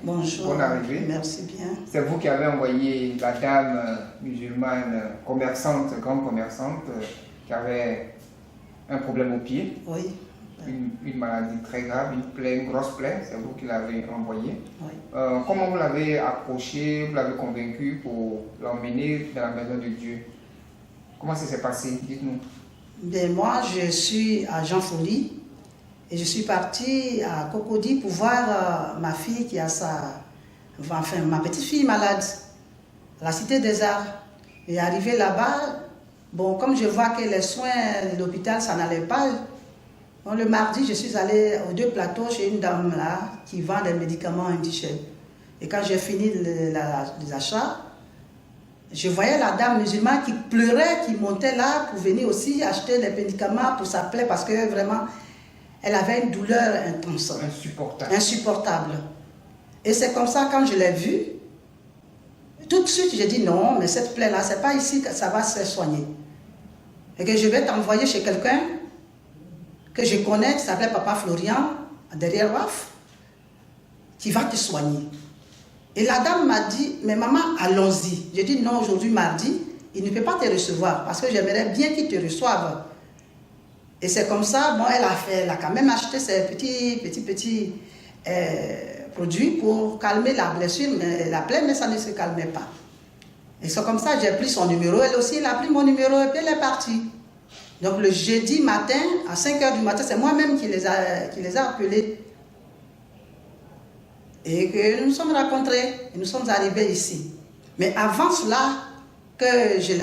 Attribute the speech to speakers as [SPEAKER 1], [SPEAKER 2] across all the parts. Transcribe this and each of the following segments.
[SPEAKER 1] Bonjour.
[SPEAKER 2] Bonne arrivée.
[SPEAKER 1] Merci bien.
[SPEAKER 2] C'est vous qui avez envoyé la dame musulmane commerçante, grande commerçante, qui avait un problème au pied.
[SPEAKER 1] Oui.
[SPEAKER 2] Une maladie très grave, une grosse plaie, c'est vous qui l'avez envoyée.
[SPEAKER 1] Oui.
[SPEAKER 2] Comment vous l'avez approché, vous l'avez convaincu pour l'emmener dans la maison de Dieu? Comment ça s'est passé? Dites-nous.
[SPEAKER 1] Ben, moi, je suis à Jean Folie et je suis partie à Cocody pour voir ma fille qui a ma petite fille malade, à la Cité des Arts. Et arrivée là-bas, bon, comme je vois que les soins de l'hôpital, ça n'allait pas, bon, le mardi, je suis allée aux 2 plateaux chez une dame là qui vend des médicaments indigènes. Et quand j'ai fini les achats, je voyais la dame musulmane qui pleurait, qui montait là pour venir aussi acheter les médicaments pour sa plaie parce que vraiment, elle avait une douleur intense.
[SPEAKER 2] Insupportable.
[SPEAKER 1] Insupportable. Et c'est comme ça, quand je l'ai vue, tout de suite, j'ai dit non, mais cette plaie-là, c'est pas ici que ça va se soigner. Et que je vais t'envoyer chez quelqu'un que je connais, qui s'appelle Papa Florian, derrière WAF, qui va te soigner. Et la dame m'a dit, mais maman, allons-y. J'ai dit, non, aujourd'hui, mardi, il ne peut pas te recevoir, parce que j'aimerais bien qu'il te reçoive. Et c'est comme ça, bon, elle a quand même acheté ses petits produits pour calmer la blessure, mais la plaie, mais ça ne se calmait pas. Et c'est comme ça, j'ai pris son numéro, elle aussi, elle a pris mon numéro, et puis elle est partie. Donc le jeudi matin, à 5 h du matin, c'est moi-même qui les a appelés. Et que nous nous sommes rencontrés, et nous sommes arrivés ici. Mais avant cela, que je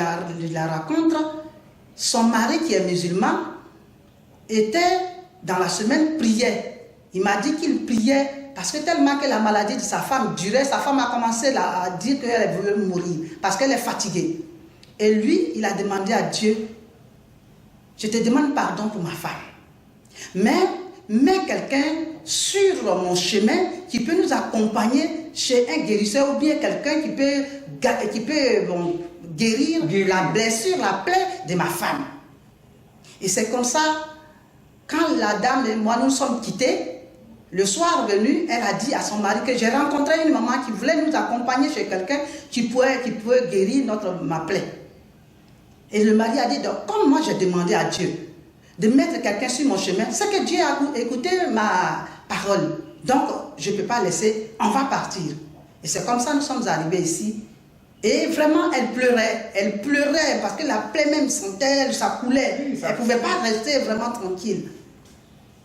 [SPEAKER 1] la rencontre, son mari qui est musulman, était dans la semaine priait. Il m'a dit qu'il priait parce que tellement que la maladie de sa femme durait, sa femme a commencé à dire qu'elle voulait mourir parce qu'elle est fatiguée. Et lui, il a demandé à Dieu, je te demande pardon pour ma femme. Mais mets quelqu'un sur mon chemin qui peut nous accompagner chez un guérisseur ou bien quelqu'un qui peut guérir la blessure, la plaie de ma femme. Et c'est comme ça, quand la dame et moi nous sommes quittés, le soir venu, elle a dit à son mari que j'ai rencontré une maman qui voulait nous accompagner chez quelqu'un qui pouvait guérir ma plaie. Et le mari a dit, donc, comme moi j'ai demandé à Dieu de mettre quelqu'un sur mon chemin, c'est que Dieu a écouté ma parole. Donc, je ne peux pas laisser, on va partir. Et c'est comme ça que nous sommes arrivés ici. Et vraiment, elle pleurait parce que la plaie même sentait, ça coulait. Oui, elle ne pouvait pas rester vraiment tranquille.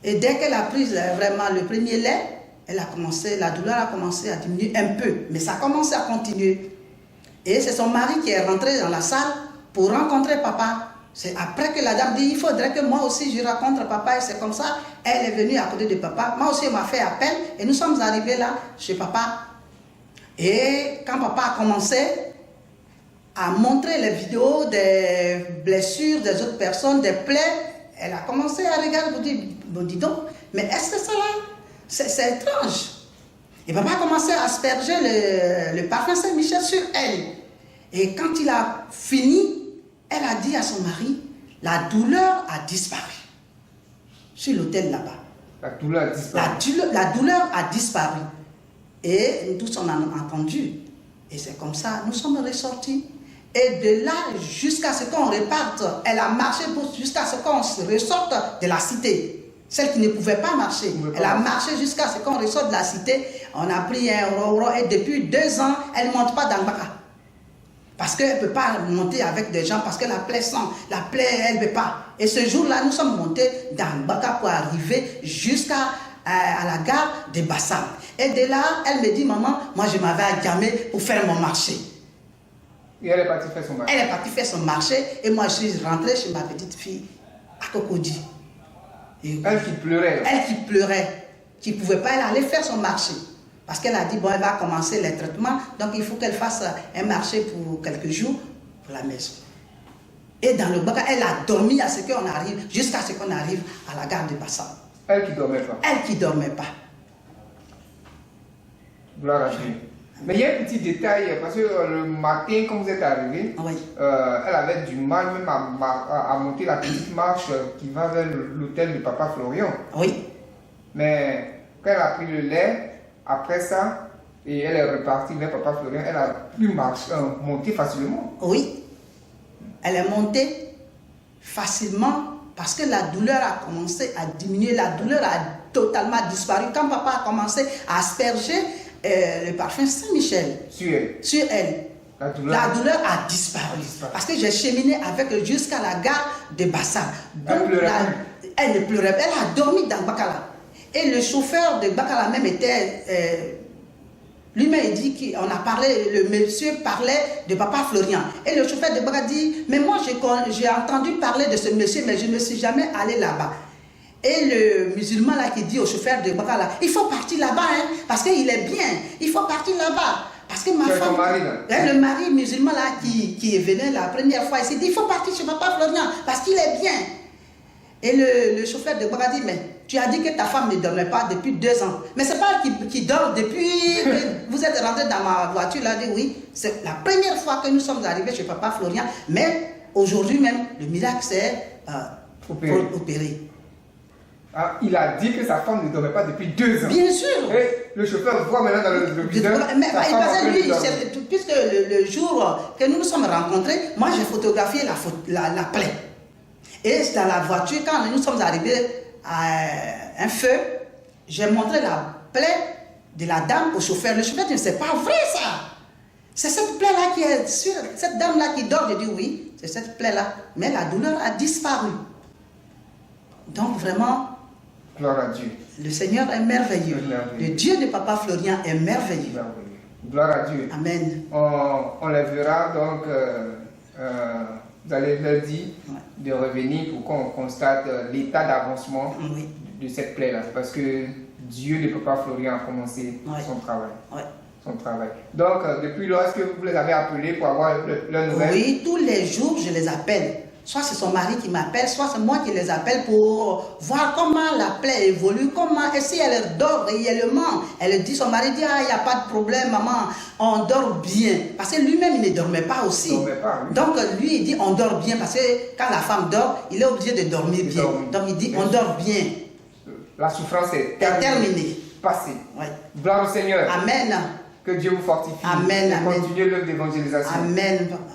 [SPEAKER 1] Et dès qu'elle a pris vraiment le premier lait, la douleur a commencé à diminuer un peu. Mais ça a commencé à continuer. Et c'est son mari qui est rentré dans la salle pour rencontrer papa. C'est après que la dame dit, il faudrait que moi aussi je rencontre papa. Et c'est comme ça, elle est venue à côté de papa. Moi aussi, elle m'a fait appel. Et nous sommes arrivés là, chez papa. Et quand papa a commencé à montrer les vidéos des blessures des autres personnes, des plaies, elle a commencé à regarder, vous dire, bon, dis donc, mais est-ce que ça là, c'est étrange. Et papa a commencé à asperger le parfum Saint-Michel sur elle. Et quand il a fini, elle a dit à son mari, la douleur a disparu. Sur l'hôtel là-bas.
[SPEAKER 2] La douleur a disparu.
[SPEAKER 1] La douleur a disparu. Et nous tous on a entendu. Et c'est comme ça, nous sommes ressortis. Et de là, jusqu'à ce qu'on reparte, elle a marché jusqu'à ce qu'on se ressorte de la cité. Celle qui ne pouvait pas marcher. Elle a marché jusqu'à ce qu'on ressorte de la cité. On a pris un roro et depuis 2 ans, elle ne monte pas dans le bas. Parce qu'elle ne peut pas monter avec des gens, parce que la plaie sent, la plaie, elle ne peut pas. Et ce jour-là, nous sommes montés dans Baka pour arriver jusqu'à la gare de Bassam. Et de là, elle me dit, maman, moi je m'avais agamé pour faire mon marché.
[SPEAKER 2] Et elle est partie faire son marché.
[SPEAKER 1] Elle est partie faire son marché et moi je suis rentrée chez ma petite fille à Cocody.
[SPEAKER 2] Elle qui pleurait.
[SPEAKER 1] Elle qui pleurait, qui ne pouvait pas, elle allait faire son marché. Parce qu'elle a dit, bon, elle va commencer les traitements, donc il faut qu'elle fasse un marché pour quelques jours pour la maison. Et dans le bac, elle a dormi à ce qu'on arrive, jusqu'à ce qu'on arrive à la gare de Bassam.
[SPEAKER 2] Elle qui ne dormait pas.
[SPEAKER 1] Elle qui ne dormait pas.
[SPEAKER 2] Gloire à Dieu. Mais il y a un petit détail, parce que le matin, quand vous êtes arrivé,
[SPEAKER 1] Oui.
[SPEAKER 2] Elle avait du mal même à monter la petite marche qui va vers l'hôtel de Papa Florian.
[SPEAKER 1] Oui.
[SPEAKER 2] Mais quand elle a pris le lait, après ça, Et elle est repartie vers Papa Florian. Elle a pu monter facilement.
[SPEAKER 1] Oui, elle est montée facilement parce que la douleur a commencé à diminuer. La douleur a totalement disparu. Quand papa a commencé à asperger le parfum Saint-Michel sur elle, la douleur a disparu. Parce que j'ai cheminé avec elle jusqu'à la gare de Bassam. Elle ne pleurait pas. Elle a dormi dans Bakala. Et le chauffeur de Bakala même était... lui-même, il dit qu'on a parlé, le monsieur parlait de Papa Florian. Et le chauffeur de Bakala dit, mais moi j'ai entendu parler de ce monsieur, mais je ne suis jamais allé là-bas. Et le musulman là qui dit au chauffeur de Bakala, il faut partir là-bas, hein, parce qu'il est bien. Il faut partir là-bas. Parce que ma femme, le mari musulman là qui est venu la première fois, il s'est dit, il faut partir chez Papa Florian, parce qu'il est bien. Et le chauffeur de Bakala dit, mais tu as dit que ta femme ne dormait pas depuis 2 ans. Mais c'est pas elle qui dort depuis que vous êtes rentré dans ma voiture. Elle a dit oui, c'est la première fois que nous sommes arrivés chez Papa Florian. Mais aujourd'hui même, le miracle s'est opéré.
[SPEAKER 2] Ah, il a dit que sa femme ne dormait pas depuis 2 ans.
[SPEAKER 1] Bien sûr.
[SPEAKER 2] Et le chauffeur voit maintenant dans le viseur.
[SPEAKER 1] Mais puisque le jour que nous nous sommes rencontrés, moi j'ai photographié la plaie. Et dans la voiture, quand nous sommes arrivés à un feu, j'ai montré la plaie de la dame au chauffeur. Le chauffeur dit, c'est pas vrai ça. C'est cette plaie-là qui est sur cette dame-là qui dort. J'ai dit oui, c'est cette plaie-là. Mais la douleur a disparu. Donc vraiment,
[SPEAKER 2] gloire à Dieu.
[SPEAKER 1] Le Seigneur est merveilleux. Le Dieu de Papa Florian est merveilleux.
[SPEAKER 2] Gloire à Dieu.
[SPEAKER 1] Amen.
[SPEAKER 2] On les verra donc. Vous allez leur dire de revenir pour qu'on constate l'état d'avancement de cette plaie-là. Parce que Dieu de Papa Florian a commencé son travail. Son travail. Donc, depuis lors, est-ce que vous les avez appelés pour avoir leurs nouvelles?
[SPEAKER 1] Oui, tous les jours, je les appelle. Soit c'est son mari qui m'appelle, soit c'est moi qui les appelle pour voir comment la plaie évolue, comment, et si elle dort réellement. Elle dit, son mari dit, ah, il n'y a pas de problème, maman, on dort bien. Parce que lui-même, il ne dormait pas aussi.
[SPEAKER 2] Il ne dormait pas, oui.
[SPEAKER 1] Donc, lui, il dit, on dort bien, parce que quand la femme dort, il est obligé de dormir bien. Donc, il dit, on dort bien.
[SPEAKER 2] La souffrance est terminée. Passée.
[SPEAKER 1] Ouais.
[SPEAKER 2] Gloire au Seigneur.
[SPEAKER 1] Amen.
[SPEAKER 2] Que Dieu vous fortifie.
[SPEAKER 1] Amen.
[SPEAKER 2] Et continuez l'œuvre d'évangélisation.
[SPEAKER 1] Amen, papa.